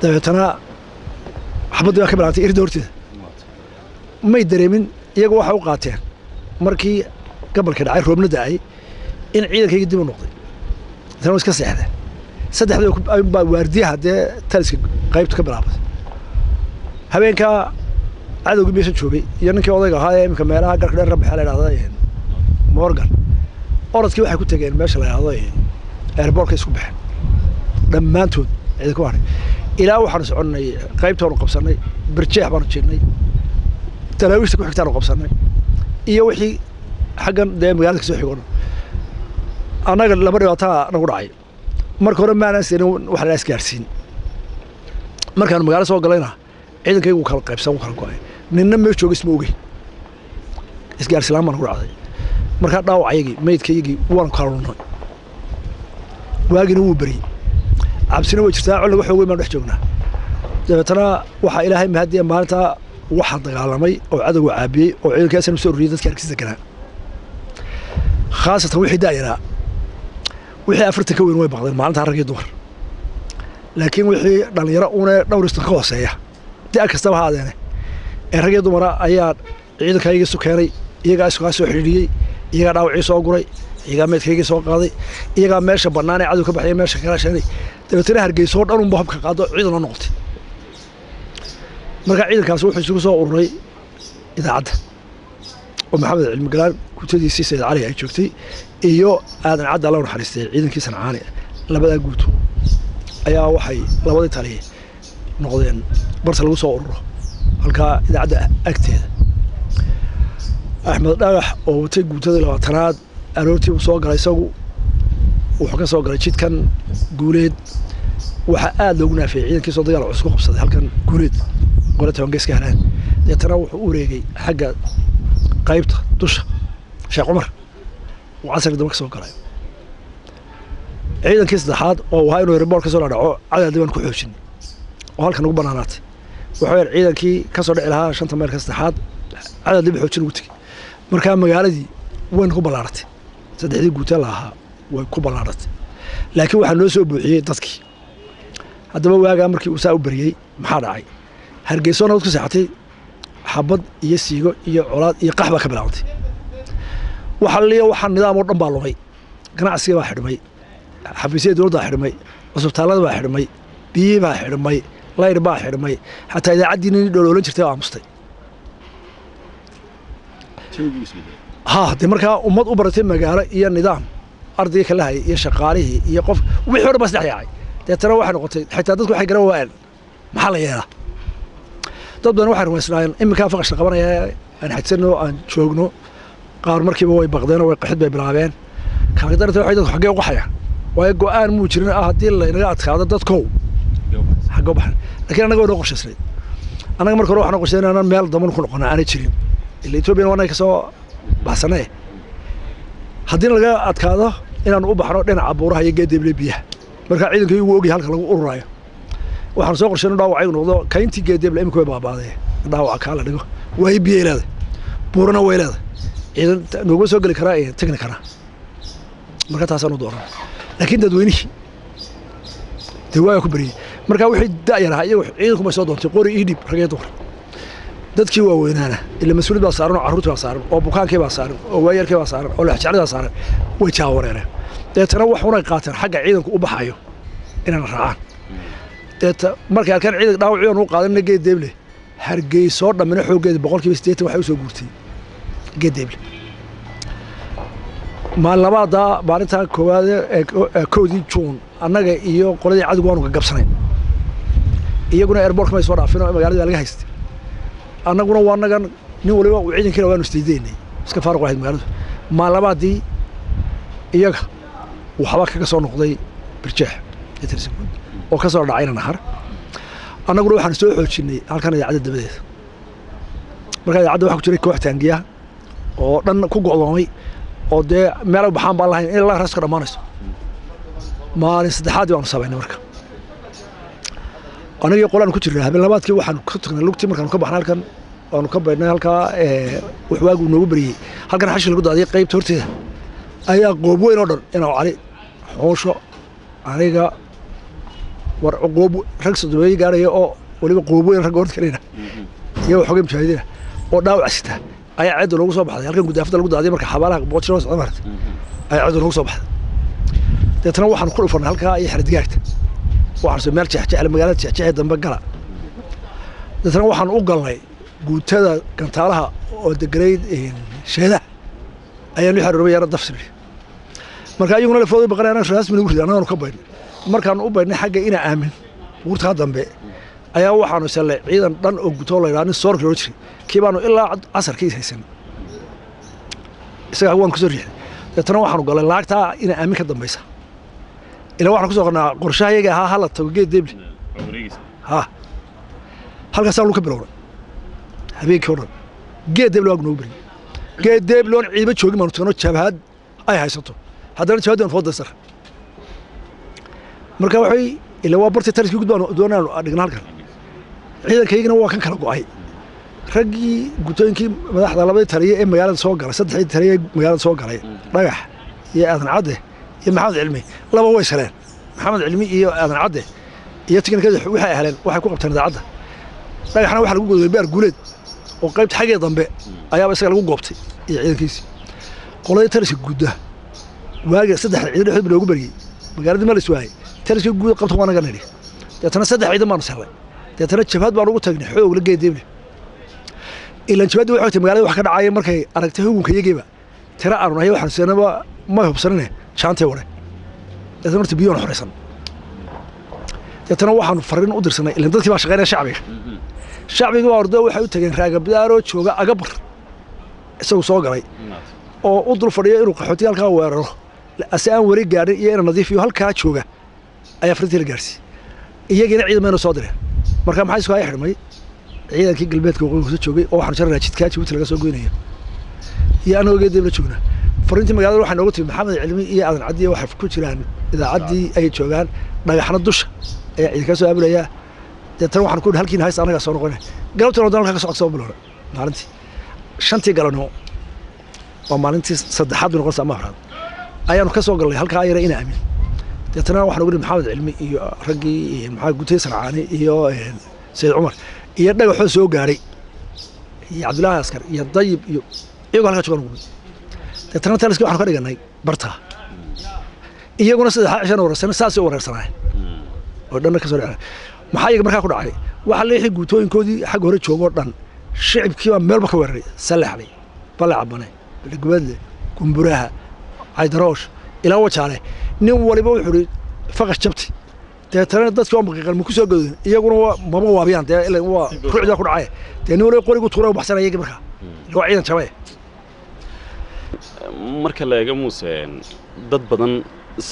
dabeetana xabaddu baa ka bilaabtay irda horteeda may dareemin iyagu waxay u qaateen markii gabalka dhacay roobna da'ay in ciidankayga dib u noqday tan iska seexday 3 baa waardiyaha dee taliska qaybta ka bilaabay habeenka cadowgii meesha joogay iyo ninkii odayga ahaa ee imika meelaha garka dheer rabaxa la yidhaahdo morgan orodkii waxay ku tageen meesha la yidhaahdo airbortka isku baxeen dhammaantood ciidanku haray ilaa waxaanu soconnay qaybtaanu qabsannay birjeex baanu jirnay talaawiishta ku xigtaanu qabsannay iyo wixii xaggan dee magaalada kasoo xigoon annaga laba dhibaataa nagu dhacay marka hore maanaan seenin wax la isgaarsiin markaanu magaalo soo galayna ciidankaygu kala qaybsan u kala go'ay ninna meel jooga isma ogeyn isgaarsilaan baan ku dhacday markaa dhaawacayagii meydkaygii waanu kala lunnay waagina wuu beriyey cabsina way jirtaa col laga xoog weyn baan dhex joognaa dabeetana waxaa ilaahay mahadiya maalintaa waxaa dagaalamay oo cadowga caabiyey oo ciidankaasana u soo ururiyey dadkii hargeysa deganaa khaasatan wixii da'yaraa wixii 40 ka weyn way baqdeen maalintaa rag iyo dumar laakiin wixii dhalinyaro uune dhowristan ka hooseeya da kastaba ha adeene ee rag iyo dumara ayaa ciidankayga isu keenay iyagaa isugaa soo xidhiidhiyey iyagaa dhaawacii soo guray iyagaa meedkaygii soo qaaday iyagaa meesha bannaan ee cadow ka baxaya meesha kala shanay dabeetana Hargeysa oo dhan unba habka qaado ciidan oo noqotay marka ciidankaas wuxuu isugu soo ururay idaacadda oo maxamed cilmi galaan gutadiisii Sayid Cali ay joogtay iyo aadan cadda loo naxariistay ciidankii Sancaani labada guuto ayaa waxay labadii taliye noqdeen barta lagu soo ururo halka idaacadda agteeda Axmed Dhagax oo watay guutada 20aad aroortii uu soo galay isagu wuxuu ka soo galay jidkan guuleed waxa aad loogu naafiyay ciidankii soo dagaal cusub qabsaday halkan guuleed qorata Wangeeska Halaan deetana wuxuu u wareegay xagga qaybta dusha Sheekh Umar وعصر دمك سoo galay ciidankii saddexaad oo waxa inuu report ka soo dhaco cadad diiwaan ku xoojin oo halkan ugu banaanaatay wuxuu yar ciidankii ka soo dhici lahaa 5 meel ka saddexaad cadad diiwaan xoojin ugu tagay marka magaaladii weyn ku balaaratay saddexdii guuta lahaa way ku balaaratay laakiin waxa noo soo buuxiyay dadkii haddaba waaga markii uu saa u bariyay maxaa dhacay Hargeysa oo ku saxatay xabad iyo siigo iyo colaad iyo qaxba ka bilaawday waxa nidaam oo dhan baa lumay ganacsiga baa xidhmay xafiisyada dowladda xidhmay cusubtaalada baa xidhmay biyo baa xidhmay layr baa xidhmay hatta idaacadii nin dhooloolan jirtay oo aamustay de markaa ummad u baratay magaalo iyo nidaam ardayga kala hayay iyo shaqaalihii iyo qof wixii hore baa saddexyaacay deetana waxay noqotay xitaa dadku waxay garan waayeen maxaa la yeelaa dad badan waxay rumaysnaayeen iminkaa faqashka qabanaya aan xadsano aan joogno qaar markiiba way baqdeen oo way qaxid bay bilaabeen kala darteed waxay dadku xagee uga xayaan way go'aan muu jirin haddii la inaga adkaado dadkow xagee baxan laakiin anaga waa qorshaysnay anaga marka hore waxaan qorshaynaa inaan meel daman ku noqono aan jirin ilaa Itoobiya waa ka soo baxsanay haddii laga adkaado inaan u baxno dhinaca buuraha iyo geedeeble biyaha marka ciidankii uu ogyahay halka lagu ururayo waxaan soo qorshaynay dhaawacay noqdo kayntii geedeeble imika way baabaaday dhaawaca kala dhigo way biyeelada buurana weylada ciidan nooga soo gali karaa ee tagni karaa marka taasaan u dooran laakiin dadweynihi waa ku bariyay marka wixii daayaraha iyo ciidanku ma soo doontay qori idib ragay door dadkii waa weynaana ila mas'uuliyad baa saaran oo carruurta baa saaran oo bukaankii baa saaran oo waayarkii baa saaran oo laxjaclada saaran way jaawareereen deetana waxuna qaateen xagga ciidanku u baxayo inaan raacaan deeta markay halkan ciidan dhaawacyo uu qaadanay geedeeble Hargeysa oo dhammaan xoogeeda 80% waxay u soo guurtay geedeeble labaada maalinta koowaad ee koodii June annaga iyo qoladii cadowga waanu ka gabsanay iyaguna airport ma soo dhaafin oo magaalada laga haystay annaguna waa nagan nin waliba uu ciidankii waanu istiideynay iska faaruq ahayd magaalada labaadii iyaga waxba kaga soo noqday birjeex oo ka soo dhacayna nahar annaguna waxaan soo xoojinay halkan idaacadda dabadeed marka idaacadda waxa ku jiray koox taangiya oo dhan ku go'doomay oo dee meel baxaan baan lahayn in la raska dhamaanayso maalin saddexaad baan sameynay marka aniga qolaan ku jiray habeen labaadkii waxaan ku tagnay lugtii markaan ka baxnay halkan waanu ka baydnay halka wax waagu noogu bariyay halkan xashil lagu daadiyay qaybta horteeda ayaa qoob weyn oo dhan inuu cali xoosho aniga war qoob rag sadweey gaaraya oo waliba qoob weyn rag horta kaleena iyo xogay mujaahidina oo dhaawac sita ayaa cid loogu soo baxday halkan gudaafada lagu daadiyay marka xabaalaha boqosho soo martay ayaa cid loogu soo baxday deetana waxaan ku dhufanay halka ay xirad gaagta waxaan soo meel jeexjeex magaalada jeexjeex dambe gala deetana waxaan u galnay guutada gantaalaha oo degrade sheeda ayaan u xiriiriyay yar dafsir marka ayaguna la fooday baqanayna rasmi lagu riday anagoo ka baydnay markaan u baydnay xagga ina aamin buurta dambe ayaa waxaanu salay ciidan dhan oo guto la yiraahdo soork loo jiray kiibaanu ilaa casarkii haysan isaga waan ku soo riixay deetana waxaanu galay laagta ina aamin ka dambaysa ila waxaan ku soo qornaa qorshahayaga ahaa hala tago geedeeble halkaas aan ka bilowday habeenkii hore geedeeble waa noogu bari geedeeble oo ciiba joogin maanu tagno jabhad ay haysato haddana jabhadan foodasar marka waxay ila waa bartii tariskii gudbaan doonaanu dhigna halkan ciidankaygina waa kan kala go'ay raggii gutooyinkii madaxda labadii taliye ee magaalada soo galay saddexdii taliye ee magaalada soo galay dhagax iyo aadan cadde iyo maxamed cilmi laba way saleen maxamed cilmi iyo aadan cadde iyo tiknikada waxay ahleen waxay ku qabteen idaacadda dhagaxna waxa lagu goday beer guuleed oo qaybta xagee dambe ayaaba isaga lagu goobtay iyo ciidankiisii qolada taliska guuda waaga saddex ciidan dhexdood loogu bariyay magaalada ma la iswaayay taliska guud qabto waan naga nidhi deetana saddex ciidan baan saray deetana jabhad baan ugu tagnay xoog la geedeebne ilan jabhadu waxay tahay magaalada wax ka dhacay markay aragtay hugunka iyagiiba tira arnahay waxaan seenaba ma hubsanine jaantay ware deetana horta biyoon xoreysan deetana waxaan fariin u dirsanay ilan dadkii baa shaqeynaya shacbiga waa ordo waxay u tageen raagabidaaro jooga agabar isagu soo galay oo u dul fadhiyo inuu qaxootiga halkaa weeraro ase aan wari gaadhin iyo ina nadiifiyo halkaa jooga ayaa fariintii la gaarsiiyey iyagiina ciidamayna soo direen marka maxaa isku haya xidhmay ciidankii galbeedka waqooyiga soo joogay oo waxaan jaraynaa jidkaa Jabuuti laga soo goynayo iyo anagoo geedib la joogna fariintii magaalada waxaa noogu timi maxamed cilmi iyo aadan caddi waxay ku jiraan idaacaddii ay joogaan dhagaxna dusha ayaa ciidanka soo aabulaya deetana waxaan ku halkiina haysta anaga soo noqonay galabtan oo dalka ka soo bilowna maalintii shantii galano waa maalintii saddexaad noqon sama afraad ayaanu ka soo galnay halka ayara ina aamin deetana waxaan ugu maxamed cilmi iyo raggii maxaa gutay sarcaani iyo sayid cumar iyo dhagaxoo soo gaaray iyo cabdullaahi askar iyo dayib iyo iyagoo halka joogan ugu deetana taliskii waxaan ka dhiganay barta iyaguna saddex cishan warsan saasoo wareersanay oo dhanna ka soo dhacay maxaa iyaga markaa ku dhacay waxa leexi guutooyinkoodii xag hore joogoo dhan shicibkii baa meelba ka weeraray salaxday balacbane bilgubadle gumburaha caydaroosh ilaa wajaale nin waliba wuxuu yiri faqash jabti deetana dadkii oo maqiiqan ku soo gadeen iyaguna maba waabiyaan dee ilaa waa ruuxda ku dhacay dee nin waliba qorigu tuuray baxsanay iyaga markaa loo ciidan jabay marka la eego Muuse dad badan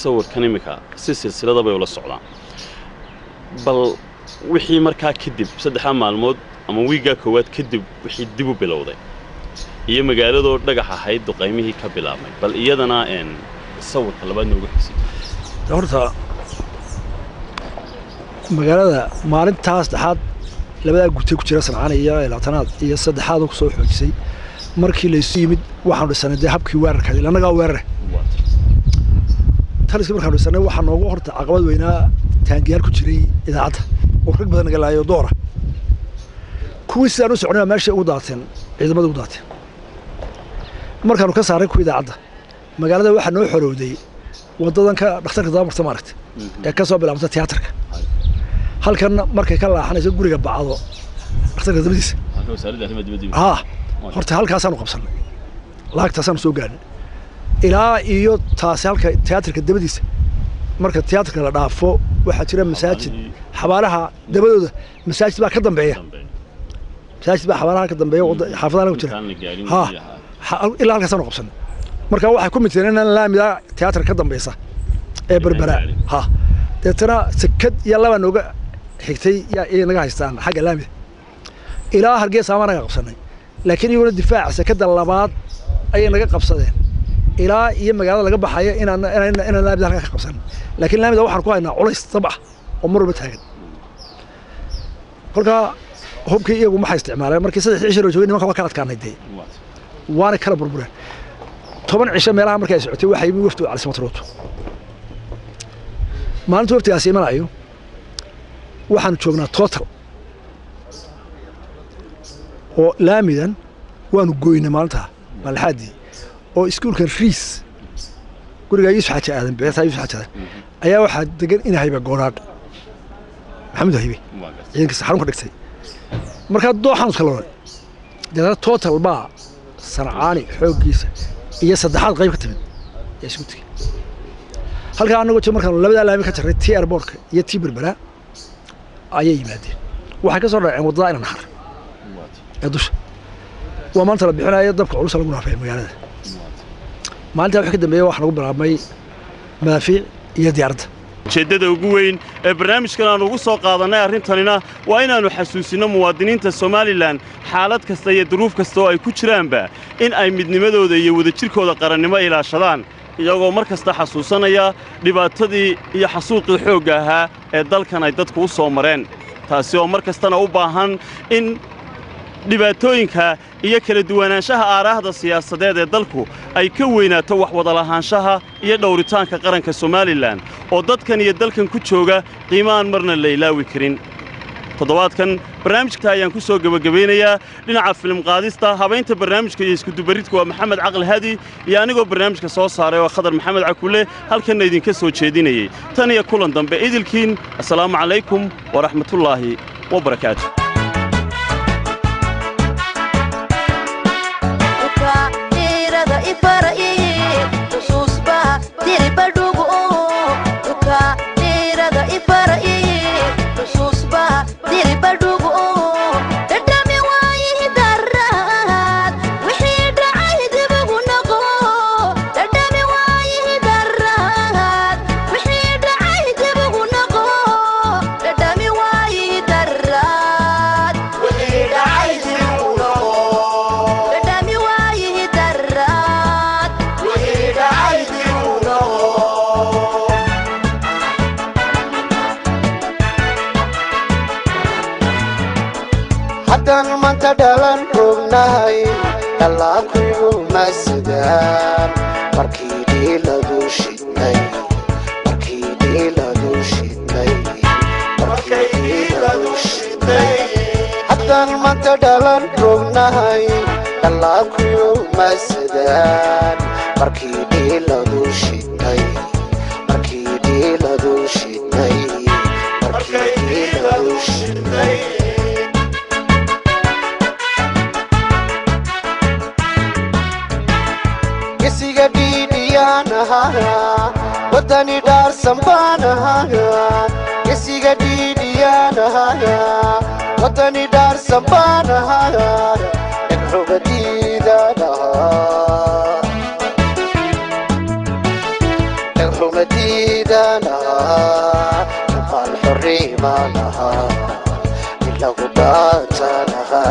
sawirkan imika si silsilada bay ula socdaan bal wixii markaa kadib saddex maalmood ama wiiga koowaad kadib wixii dib u bilowday iyo magaalada dhagax ahayd duqaymihii ka bilaabmay bal iyadana sawirka labaad noogu xisay horta magaalada maalintaas dhaxad labada gutay ku jira sanacaan iyo laatanaad iyo saddexaad ku soo xoojisay markii la isu yimid waxaan dhisanay habkii weerarka ilanaga weerar taliska markaan dhisanay waxaan noogu horta caqabad weynaa taangiyaal ku jiray idaacadda oo rag badan naga laayo doora kuwii sidaan u soconay meesha ugu daateen ciidamada ugu daateen markaanu ka saaray ku idaacadda magaalada waxa noo xorowday wadadan ka dhakhtarka daabarta maaragtay ee ka soo bilaabta tiyaatarka halkan markay ka laaxanayso guriga bacdo dhakhtarka dabadiisa horta halkaasaanu qabsanay laagtaasaanu soo gaadhnay ilaa iyo taasi halka tiyaatarka dabadiisa marka tiyaatarka la dhaafo waxaa jira masaajid xabaalaha dabadooda masaajid baa ka dambeeya masaajid baa xabaalaha ka dambeeya xaafadaha ku jira ilaa halkaasaanu qabsanay marka waxay ku miteen inaan laamida tiyaatarka ka dambaysa ee berbera deetana sakad iyo laba nooga xigtay yaa naga haystaan xagga laamida ilaa Hargeysa ama naga qabsanay laakiin iyaguna difaac sakada labaad ayay naga qabsadeen ilaa iyo magaalada laga baxayo inaan laamida halka ka qabsan laakiin laamida waxaan ku haynaa culays sabah oo marba taagan kolka hubkii iyagu ma isticmaaleen markii saddex cisho joogay nimanka ka adkaanay day waana kala burbureen 10 cisho meelaha markay socotay waxay mi waftu calismad rooto maalinta waftigaas imanayo waxaan joognaa total oo laamidan waanu gooynay maalinta malxadi oo iskuulkan Riis guriga Yusuf Xaaji Aadan beerta Yusuf Xaaji ayaa waxa degan in hayba gooraad maxamed haybe ciidanka saxarun ka dhigtay marka dooxan kala dad total ba sancaani xoogiisa iyo saddexaad qayb ka timid isku tigi halka anagu markaan labada laami ka jaray tii airportka iyo tii berbera ayay yimaadeen waxa ka soo dhacay wadada inaan har dusha waa maanta la bixinayo dabka culus lagu naafay magaalada maalinta waxa ka dambeeyay wax lagu bilaabmay madaafiic iyo diyaaradda jeedada ugu weyn ee barnaamijkan aan ugu soo qaadanay arrintanina waa inaanu xasuusino muwaadiniinta Soomaaliland xaalad kasta iyo duruuf kasta oo ay ku jiraanba in ay midnimadooda iyo wadajirkooda qarannimo ilaashadaan iyagoo mar kasta xasuusanaya dhibaatadii iyo xasuuqii xoogga ahaa ee dalkan ay dadku u soo mareen taasi oo mar kastana u baahan in dhibaatooyinka iyo kala duwanaanshaha aaraahda siyaasadeed ee dalku ay ka weynaato wax wada lahaanshaha iyo dhowritaanka qaranka Soomaaliland oo dadkan iyo dalkan ku jooga qiimaan marna la ilaawi karin toddobaadkan barnaamijka ayaan ku soo gabagabeynayaa dhinaca filim qaadista habaynta barnaamijka iyo isku dubaridka waa maxamed caqli hadi iyo anigoo barnaamijka soo saaray oo khadar maxamed cakule halkan idinka soo jeedinayay tan iyo kulan dambe idilkiin assalaamu calaykum waraxmatullaahi wabarakaatuh dalan rognahay dalaanku masdaan markii dhiladu shidnay haddaan maanta dhalan rognahay dalaanku masdaan markii dhiladu shidnay Kesiga didianaha, wadani dar sambanaha. Kesiga didianaha, wadani dar sambanaha. Naghumadidanaha, naqal hurrimanaha, illa gudantanaha.